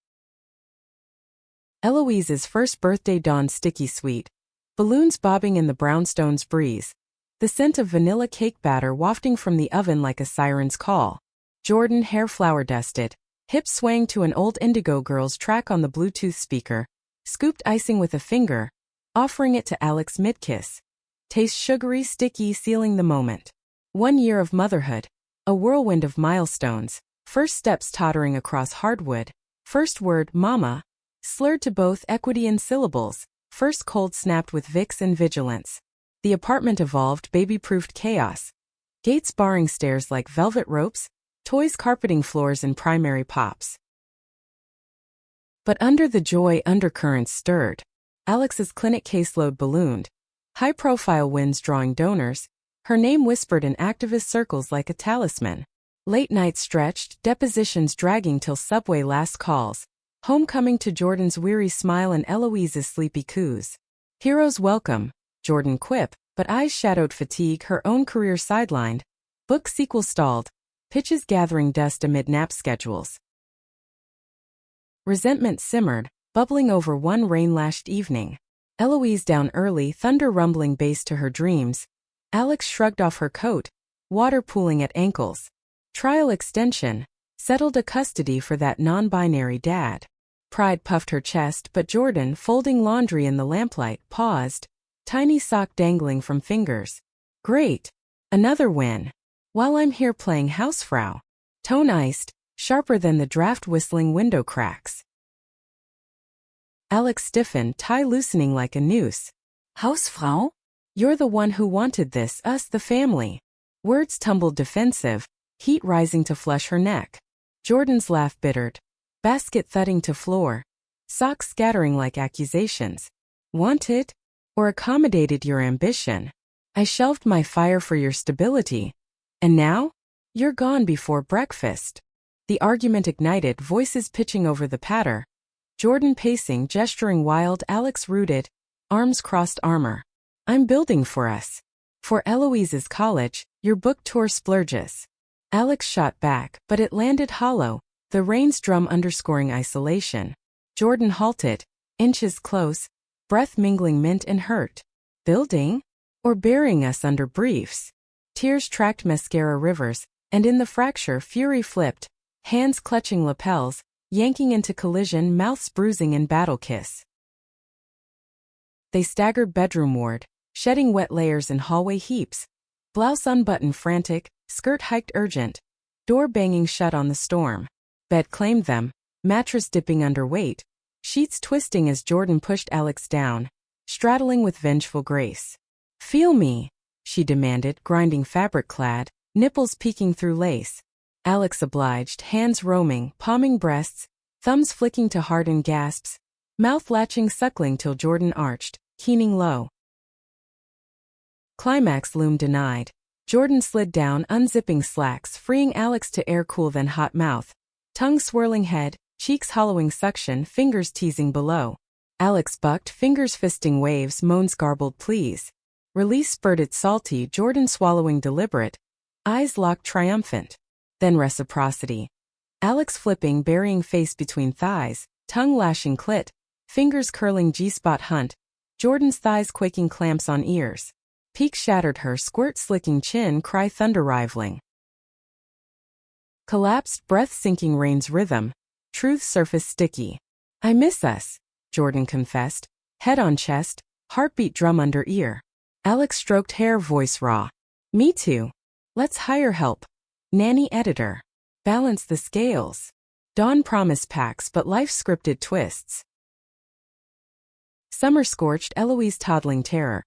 S1: Eloise's first birthday dawned sticky sweet, balloons bobbing in the brownstone's breeze, the scent of vanilla cake batter wafting from the oven like a siren's call. Jordan, hair flower dusted, hips swaying to an old Indigo Girls track on the Bluetooth speaker, scooped icing with a finger, offering it to Alex mid-kiss. Taste sugary, sticky, sealing the moment. 1 year of motherhood, a whirlwind of milestones, first steps tottering across hardwood, first word, mama, slurred to both equity and syllables, first cold snapped with Vicks and vigilance. The apartment evolved, baby-proofed chaos. Gates barring stairs like velvet ropes, toys carpeting floors in primary pops. But under the joy, undercurrents stirred. Alex's clinic caseload ballooned. High-profile wins drawing donors, her name whispered in activist circles like a talisman. Late nights stretched, depositions dragging till subway last calls. Homecoming to Jordan's weary smile and Eloise's sleepy coos. Heroes welcome, Jordan quip, but eyes shadowed fatigue, her own career sidelined. Book sequel stalled, pitches gathering dust amid nap schedules. Resentment simmered, bubbling over one rain-lashed evening. Eloise down early, thunder rumbling bass to her dreams. Alex shrugged off her coat, water pooling at ankles. Trial extension, settled a custody for that non-binary dad. Pride puffed her chest, but Jordan, folding laundry in the lamplight, paused, tiny sock dangling from fingers. Great. Another win. While I'm here playing housefrau. Tone iced, sharper than the draft whistling window cracks. Alex stiffened, tie loosening like a noose. Hausfrau? You're the one who wanted this, us the family. Words tumbled defensive, heat rising to flush her neck. Jordan's laugh bittered. Basket thudding to floor. Socks scattering like accusations. Wanted? Or accommodated your ambition? I shelved my fire for your stability. And now? You're gone before breakfast. The argument ignited, voices pitching over the patter. Jordan pacing, gesturing wild, Alex rooted, arms crossed armor. I'm building for us. For Eloise's college, your book tour splurges. Alex shot back, but it landed hollow, the rain's drum underscoring isolation. Jordan halted, inches close, breath mingling mint and hurt. Building? Or burying us under briefs? Tears tracked mascara rivers, and in the fracture fury flipped, hands clutching lapels, yanking into collision, mouths bruising in battle kiss. They staggered bedroomward, shedding wet layers in hallway heaps. Blouse unbuttoned frantic, skirt hiked urgent, door banging shut on the storm. Bed claimed them, mattress dipping under weight, sheets twisting as Jordan pushed Alex down, straddling with vengeful grace. Feel me, she demanded, grinding fabric-clad, nipples peeking through lace. Alex obliged, hands roaming, palming breasts, thumbs flicking to hardened gasps, mouth latching suckling till Jordan arched, keening low. Climax loom denied. Jordan slid down, unzipping slacks, freeing Alex to air cool then hot mouth. Tongue swirling head, cheeks hollowing suction, fingers teasing below. Alex bucked, fingers fisting waves, moans garbled pleas. Release spurted salty, Jordan swallowing deliberate. Eyes locked triumphant. Then reciprocity. Alex flipping, burying face between thighs, tongue lashing clit, fingers curling G-spot hunt. Jordan's thighs quaking, clamps on ears. Peak shattered her, squirt slicking chin, cry thunder rivaling. Collapsed, breath sinking, rain's rhythm. Truth surface sticky. I miss us, Jordan confessed. Head on chest, heartbeat drum under ear. Alex stroked hair, voice raw. Me too. Let's hire help. Nanny editor. Balance the scales. Dawn promised packs but life scripted twists. Summer scorched, Eloise toddling terror.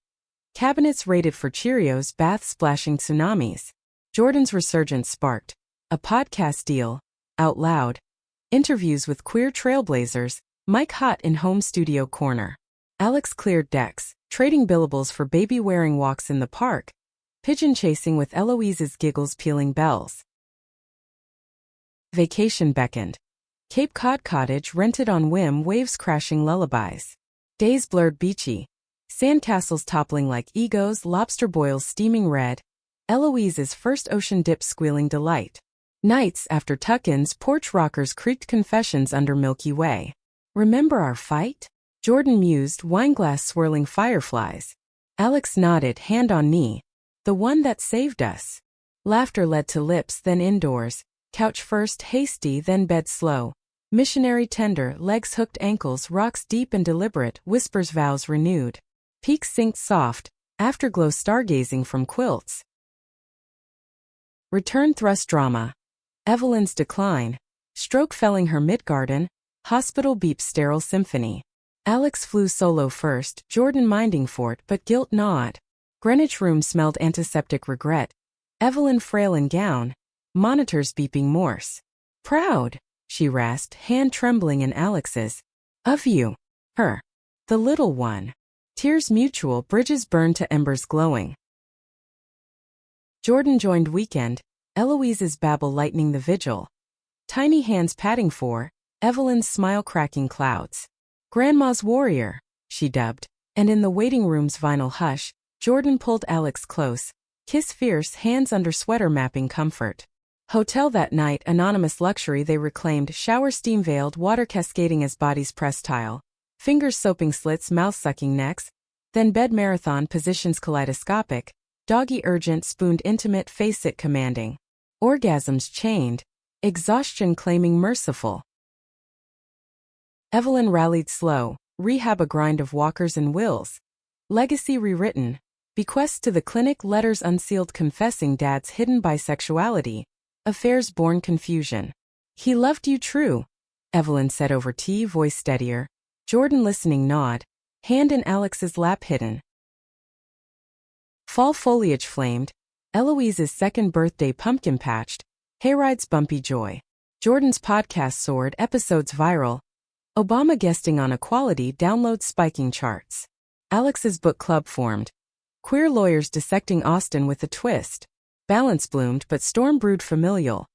S1: Cabinets rated for Cheerios, baths splashing tsunamis. Jordan's resurgence sparked a podcast deal, out loud. Interviews with queer trailblazers, mic hot in home studio corner. Alex cleared decks, trading billables for baby-wearing walks in the park. Pigeon chasing with Eloise's giggles, peeling bells. Vacation beckoned. Cape Cod cottage rented on whim, waves crashing lullabies. Days blurred, beachy. Sandcastles toppling like egos, lobster boils steaming red. Eloise's first ocean dip squealing delight. Nights after tuck-ins, porch rockers creaked confessions under Milky Way. Remember our fight? Jordan mused, wineglass swirling fireflies. Alex nodded, hand on knee. The one that saved us. Laughter led to lips, then indoors. Couch first, hasty, then bed slow. Missionary tender, legs hooked, ankles, rocks deep and deliberate, whispers, vows renewed. Peaks synced soft, afterglow stargazing from quilts. Return thrust drama. Evelyn's decline. Stroke felling her mid-garden. Hospital beeps sterile symphony. Alex flew solo first, Jordan minding fort but guilt gnawed. Greenwich room smelled antiseptic regret. Evelyn frail in gown. Monitors beeping Morse. Proud, she rasped, hand trembling in Alex's. Of you. Her. The little one. Tears mutual, bridges burned to embers glowing. Jordan joined weekend, Eloise's babble lightening the vigil. Tiny hands patting for, Evelyn's smile cracking clouds. Grandma's warrior, she dubbed, and in the waiting room's vinyl hush, Jordan pulled Alex close, kiss fierce, hands under sweater mapping comfort. Hotel that night, anonymous luxury they reclaimed, shower steam veiled, water cascading as bodies press tile. Fingers soaping slits, mouth sucking necks. Then bed marathon, positions kaleidoscopic. Doggy urgent, spooned intimate, face it commanding. Orgasms chained. Exhaustion claiming merciful. Evelyn rallied slow, rehab a grind of walkers and wills. Legacy rewritten. Bequests to the clinic, letters unsealed confessing dad's hidden bisexuality. Affairs born confusion. He loved you true, Evelyn said over tea, voice steadier. Jordan listening nod, hand in Alex's lap hidden. Fall foliage flamed, Eloise's second birthday pumpkin patched, hayride's bumpy joy. Jordan's podcast soared, episodes viral. Obama guesting on Equality, downloads spiking charts. Alex's book club formed. Queer lawyers dissecting Austin with a twist. Balance bloomed but storm brewed familial.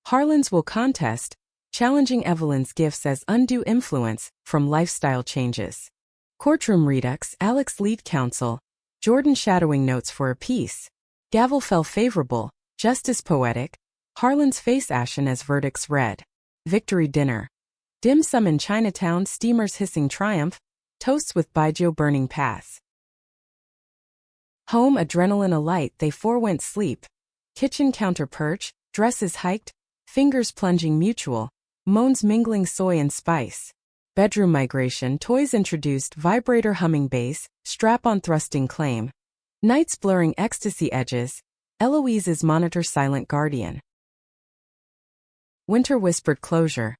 S1: Harlan's will contest, challenging Evelyn's gifts as undue influence from lifestyle changes. Courtroom redux, Alex lead counsel. Jordan shadowing notes for a piece. Gavel fell favorable, justice poetic. Harlan's face ashen as verdicts read. Victory dinner. Dim sum in Chinatown, steamers hissing triumph. Toasts with baijiu burning paths. Home adrenaline alight, they forewent sleep. Kitchen counter perch, dresses hiked, fingers plunging mutual, moans mingling soy and spice. Bedroom migration, toys introduced, vibrator humming bass, strap-on thrusting claim. Nights blurring ecstasy edges, Eloise's monitor silent guardian. Winter whispered closure.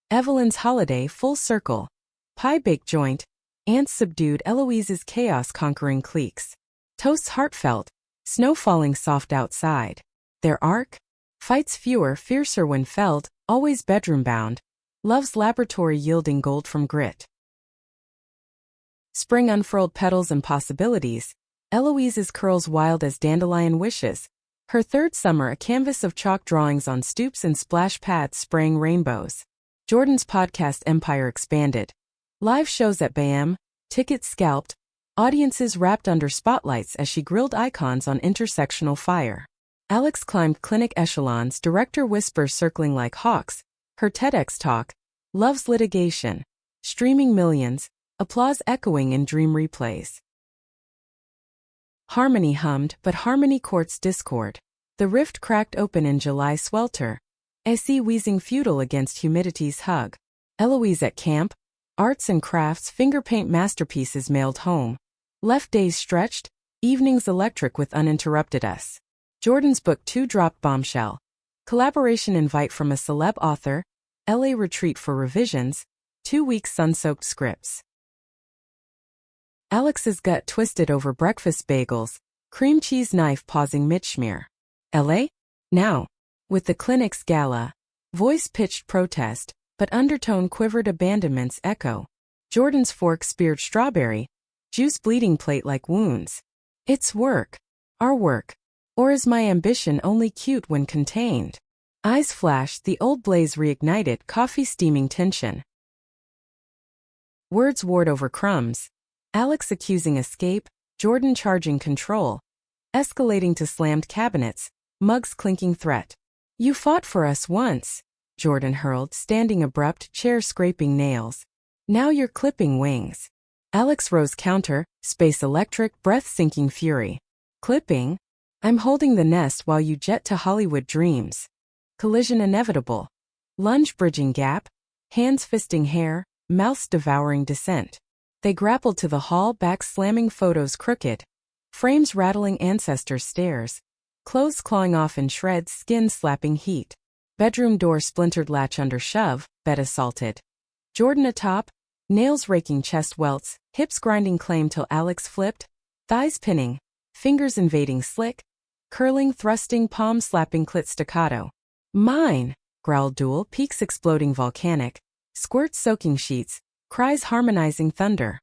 S1: Evelyn's holiday full circle. Pie-baked joint, ants subdued, Eloise's chaos conquering cliques. Toasts heartfelt, snow falling soft outside. Their arc? Fights fewer, fiercer when felt, always bedroom bound. Love's laboratory yielding gold from grit. Spring unfurled petals and possibilities. Eloise's curls wild as dandelion wishes. Her third summer a canvas of chalk drawings on stoops and splash pads spraying rainbows. Jordan's podcast empire expanded. Live shows at BAM, tickets scalped, audiences wrapped under spotlights as she grilled icons on intersectional fire. Alex climbed clinic echelons, director whispers circling like hawks. Her TEDx talk, Love's Litigation, streaming millions, applause echoing in dream replays. Harmony hummed, but harmony courts discord. The rift cracked open in July swelter. SE wheezing futile against humidity's hug. Eloise at camp, arts and crafts finger paint masterpieces mailed home. Left days stretched, evenings electric with uninterrupted us. Jordan's book 2 dropped bombshell. Collaboration invite from a celeb author, LA retreat for revisions, 2 weeks sun-soaked scripts. Alex's gut twisted over breakfast bagels, cream cheese knife pausing mid-schmear. LA? Now. With the clinic's gala, voice pitched protest, but undertone quivered abandonment's echo. Jordan's fork speared strawberry, juice bleeding plate like wounds. It's work. Our work. Or is my ambition only cute when contained? Eyes flashed, the old blaze reignited, coffee steaming tension. Words warred over crumbs. Alex accusing escape, Jordan charging control. Escalating to slammed cabinets, mugs clinking threat. You fought for us once, Jordan hurled, standing abrupt, chair scraping nails. Now you're clipping wings. Alex rose counter, space electric, breath sinking fury. Clipping? I'm holding the nest while you jet to Hollywood dreams. Collision inevitable. Lunge bridging gap, hands fisting hair, mouths devouring dissent. They grappled to the hall, back slamming photos crooked. Frames rattling ancestors' stares. Clothes clawing off in shreds, skin slapping heat. Bedroom door splintered, latch under shove, bed assaulted. Jordan atop, nails raking chest welts, hips grinding claim till Alex flipped, thighs pinning, fingers invading slick, curling, thrusting, palm slapping, clit staccato. Mine, growled duel, peaks exploding volcanic, squirts soaking sheets, cries harmonizing thunder.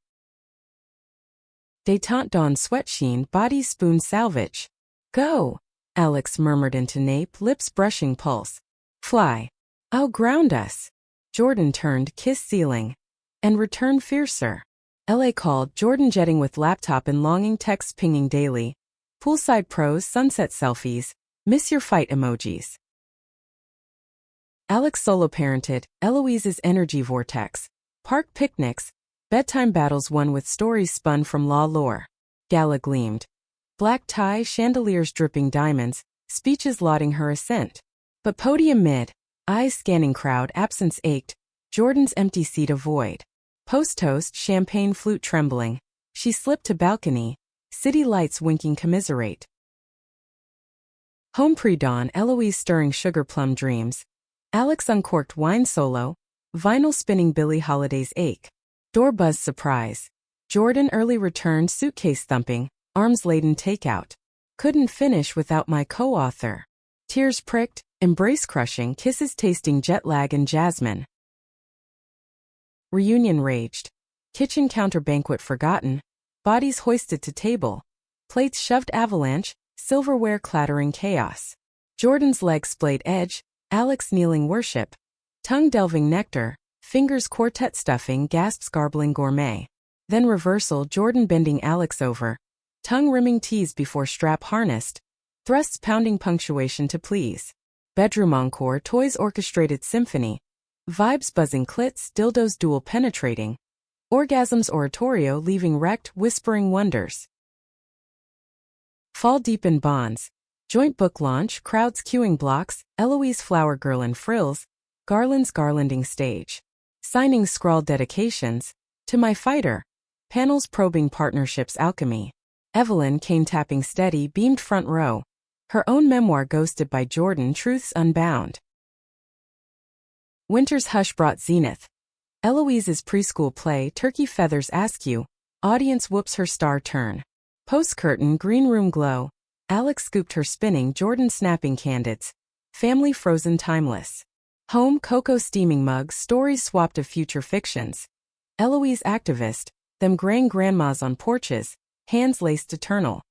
S1: Détente dawn sweat sheen, body spoon salvage. Go, Alex murmured into nape, lips brushing pulse. Fly. I'll ground us. Jordan turned, kiss ceiling. And return fiercer. LA called, Jordan jetting with laptop and longing, texts pinging daily. Poolside pros, sunset selfies, miss your fight emojis. Alex solo parented, Eloise's energy vortex. Park picnics, bedtime battles won with stories spun from law lore. Gala gleamed. Black tie, chandeliers dripping diamonds, speeches lauding her ascent. But podium mid, eyes scanning crowd, absence ached, Jordan's empty seat a void. Post-toast, champagne flute trembling. She slipped to balcony, city lights winking commiserate. Home pre-dawn, Eloise stirring sugar plum dreams. Alex uncorked wine solo, vinyl spinning Billie Holiday's ache. Door buzz surprise. Jordan early return, suitcase thumping, arms laden takeout. Couldn't finish without my co-author. Tears pricked, Embrace crushing, kisses tasting jet lag and jasmine. Reunion raged. Kitchen counter banquet forgotten. Bodies hoisted to table. Plates shoved avalanche, silverware clattering chaos. Jordan's leg splayed edge, Alex kneeling worship. Tongue delving nectar, fingers quartet stuffing gasps garbling gourmet. Then reversal, Jordan bending Alex over. Tongue rimming tease before strap harnessed. Thrusts pounding punctuation to please. Bedroom encore, toys orchestrated symphony. Vibes buzzing clits, dildos dual penetrating. Orgasms oratorio leaving wrecked, whispering wonders. Fall deep in bonds. Joint book launch, crowds queuing blocks, Eloise flower girl in frills, garlands garlanding stage. Signing scrawled dedications, to my fighter. Panels probing partnerships alchemy. Evelyn came tapping steady, beamed front row. Her own memoir ghosted by Jordan, truths unbound. Winter's hush brought zenith. Eloise's preschool play, turkey feathers askew. Audience whoops her star turn. Post curtain, green room glow. Alex scooped her spinning, Jordan snapping candids. Family frozen timeless. Home cocoa steaming mugs, stories swapped of future fictions. Eloise activist, them graying grandmas on porches, hands laced eternal.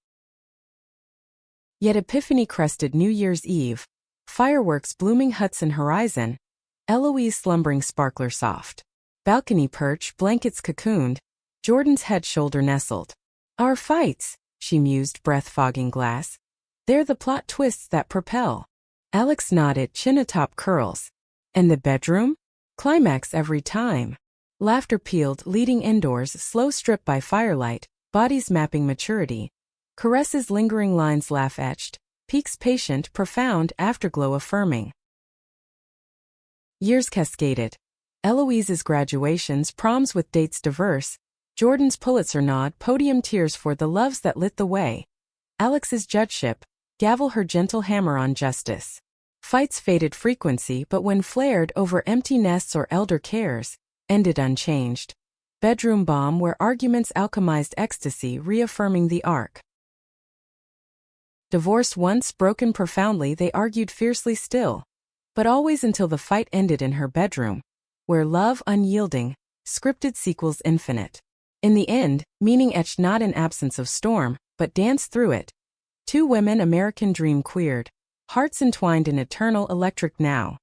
S1: Yet epiphany crested New Year's Eve. Fireworks blooming Hudson horizon. Eloise slumbering sparkler soft. Balcony perch, blankets cocooned. Jordan's head shoulder nestled. Our fights, she mused, breath fogging glass. They're the plot twists that propel. Alex nodded, chin atop curls. And the bedroom? Climax every time. Laughter peeled, leading indoors, slow strip by firelight, bodies mapping maturity. Caresses lingering lines laugh etched, peaks patient, profound, afterglow affirming. Years cascaded. Eloise's graduations, proms with dates diverse. Jordan's Pulitzer nod, podium tears for the loves that lit the way. Alex's judgeship, gavel her gentle hammer on justice. Fights faded frequency, but when flared over empty nests or elder cares, ended unchanged. Bedroom bomb where arguments alchemized ecstasy, reaffirming the arc. Divorced once, broken profoundly, they argued fiercely still. But always until the fight ended in her bedroom, where love unyielding, scripted sequels infinite. In the end, meaning etched not in absence of storm, but danced through it. Two women, American dream queered, hearts entwined in eternal electric now.